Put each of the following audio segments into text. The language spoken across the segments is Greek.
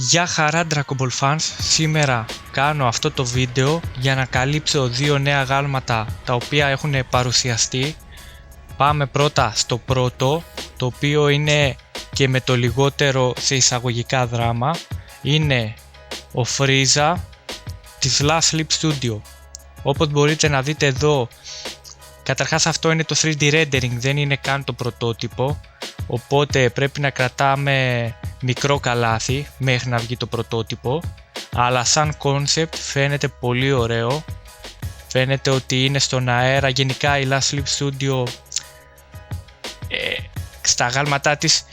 Γεια χαρά Dragon Ball Fans, σήμερα κάνω αυτό το βίντεο για να καλύψω δύο νέα γάλματα τα οποία έχουν παρουσιαστεί. Πάμε πρώτα στο πρώτο, το οποίο είναι και με το λιγότερο σε εισαγωγικά δράμα. Είναι ο Frieza της Last Sleep Studio. Όπως μπορείτε να δείτε εδώ, καταρχάς αυτό είναι το 3D rendering, δεν είναι καν το πρωτότυπο, οπότε πρέπει να κρατάμε μικρό καλάθι μέχρι να βγει το πρωτότυπο, αλλά σαν concept φαίνεται πολύ ωραίο. Φαίνεται ότι είναι στον αέρα. Γενικά η Last Sleep Studio στα γάλματά της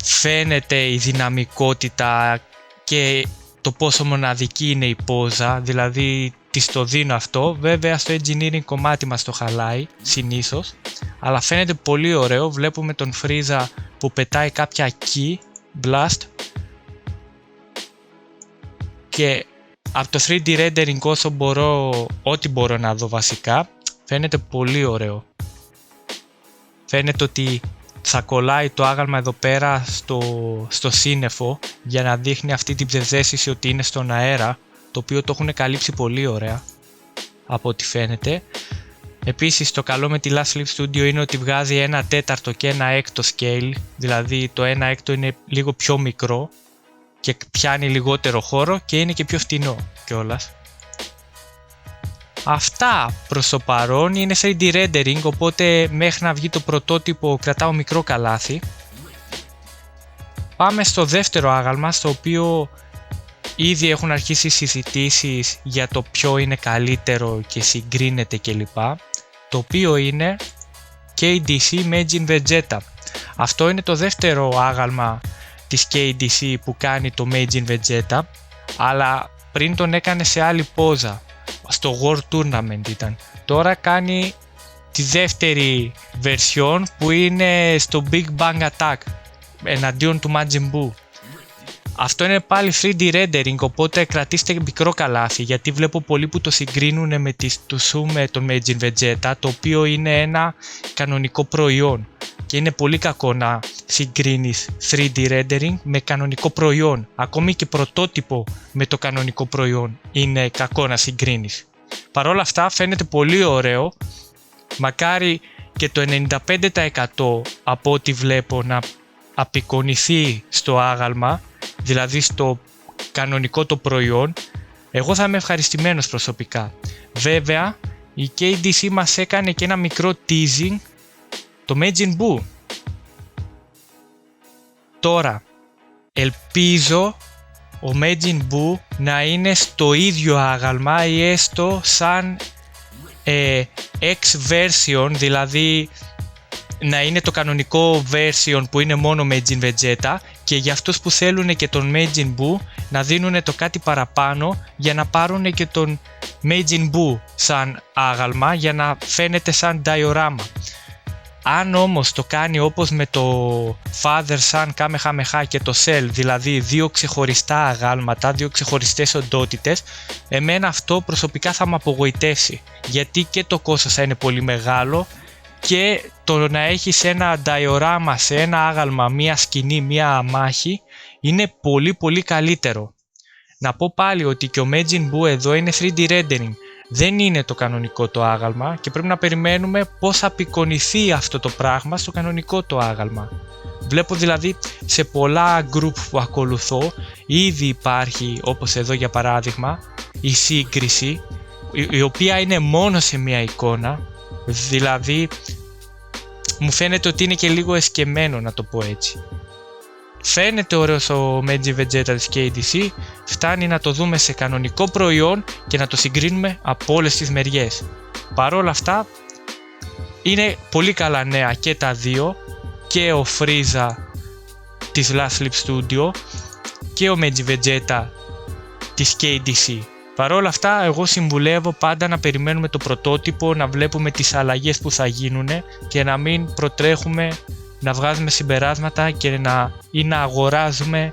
φαίνεται η δυναμικότητα και το πόσο μοναδική είναι η πόζα, δηλαδή της το δίνω αυτό. Βέβαια στο engineering κομμάτι μας το χαλάει συνήθως, αλλά φαίνεται πολύ ωραίο. Βλέπουμε τον Frieza που πετάει κάποια ki blast και από το 3D rendering όσο μπορώ, ό,τι μπορώ να δω βασικά, φαίνεται πολύ ωραίο. Φαίνεται ότι θα κολλάει το άγαλμα εδώ πέρα στο σύννεφο για να δείχνει αυτή την ψευδαίσθηση ότι είναι στον αέρα, το οποίο το έχουν καλύψει πολύ ωραία από ό,τι φαίνεται. Επίσης το καλό με τη Last Sleep Studio είναι ότι βγάζει ένα τέταρτο και ένα έκτο scale, δηλαδή το ένα έκτο είναι λίγο πιο μικρό και πιάνει λιγότερο χώρο και είναι και πιο φτηνό κιόλας. Αυτά προς το παρόν, είναι 3D rendering, οπότε μέχρι να βγει το πρωτότυπο κρατάω μικρό καλάθι. Πάμε στο δεύτερο άγαλμα, στο οποίο ήδη έχουν αρχίσει συζητήσεις για το ποιο είναι καλύτερο και συγκρίνεται κλπ. Το οποίο είναι KDC Majin Vegeta. Αυτό είναι το δεύτερο άγαλμα της KDC που κάνει το Majin Vegeta, αλλά πριν τον έκανε σε άλλη πόζα, στο World Tournament ήταν. Τώρα κάνει τη δεύτερη version που είναι στο Big Bang Attack εναντίον του Majin Buu. Αυτό είναι πάλι 3D rendering, οπότε κρατήστε μικρό καλάθι, γιατί βλέπω πολλοί που το συγκρίνουν με τη Tsume τον Majin Vegeta, το οποίο είναι ένα κανονικό προϊόν και είναι πολύ κακό να συγκρίνεις 3D rendering με κανονικό προϊόν. Ακόμη και πρωτότυπο με το κανονικό προϊόν είναι κακό να συγκρίνεις. Παρ' όλα αυτά φαίνεται πολύ ωραίο, μακάρι και το 95% από ό,τι βλέπω να απεικονιστεί στο άγαλμα, δηλαδή στο κανονικό το προϊόν. Εγώ θα είμαι ευχαριστημένος προσωπικά. Βέβαια η KDC μας έκανε και ένα μικρό teasing, το Majin Buu. Τώρα ελπίζω ο Majin Buu να είναι στο ίδιο άγαλμα ή έστω σαν X version, δηλαδή να είναι το κανονικό version που είναι μόνο Majin Vegeta, και για αυτούς που θέλουν και τον Majin Buu να δίνουν το κάτι παραπάνω για να πάρουν και τον Majin Buu σαν άγαλμα για να φαίνεται σαν diorama. Αν όμως το κάνει όπως με το Father Son Kamehameha και το Cell, δηλαδή δύο ξεχωριστά αγάλματα, δύο ξεχωριστές οντότητες, εμένα αυτό προσωπικά θα με απογοητεύσει, γιατί και το κόστος θα είναι πολύ μεγάλο και το να έχεις ένα diorama σε ένα άγαλμα, μία σκηνή, μία μάχη, είναι πολύ καλύτερο. Να πω πάλι ότι και ο Majin Buu εδώ είναι 3D rendering, δεν είναι το κανονικό το άγαλμα και πρέπει να περιμένουμε πώς θα απεικονιστεί αυτό το πράγμα στο κανονικό το άγαλμα. Βλέπω δηλαδή σε πολλά group που ακολουθώ ήδη υπάρχει, όπως εδώ για παράδειγμα, η σύγκριση, η οποία είναι μόνο σε μία εικόνα, δηλαδή μου φαίνεται ότι είναι και λίγο εσκεμμένο, να το πω έτσι. Φαίνεται ωραίος ο Majin Vegeta της KDC, φτάνει να το δούμε σε κανονικό προϊόν και να το συγκρίνουμε από όλες τις μεριές. Παρ' όλα αυτά είναι πολύ καλά νέα και τα δύο, και ο Frieza της Last Sleep Studio και ο Majin Vegeta της KDC. Παρ' όλα αυτά εγώ συμβουλεύω πάντα να περιμένουμε το πρωτότυπο, να βλέπουμε τις αλλαγές που θα γίνουν και να μην προτρέχουμε να βγάζουμε συμπεράσματα ή να αγοράζουμε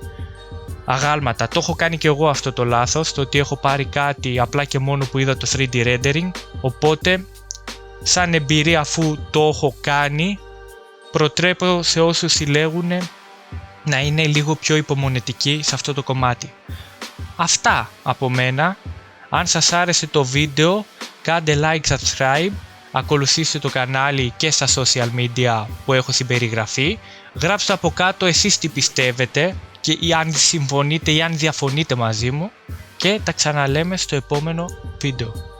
αγάλματα. Το έχω κάνει και εγώ αυτό το λάθος, το ότι έχω πάρει κάτι απλά και μόνο που είδα το 3D rendering, οπότε σαν εμπειρία, αφού το έχω κάνει, προτρέπω σε όσους συλλέγουν να είναι λίγο πιο υπομονετικοί σε αυτό το κομμάτι. Αυτά από μένα. Αν σας άρεσε το βίντεο, κάντε like, subscribe, ακολουθήστε το κανάλι και στα social media που έχω συμπεριγραφεί. Γράψτε από κάτω εσείς τι πιστεύετε και ή αν συμφωνείτε ή αν διαφωνείτε μαζί μου και τα ξαναλέμε στο επόμενο βίντεο.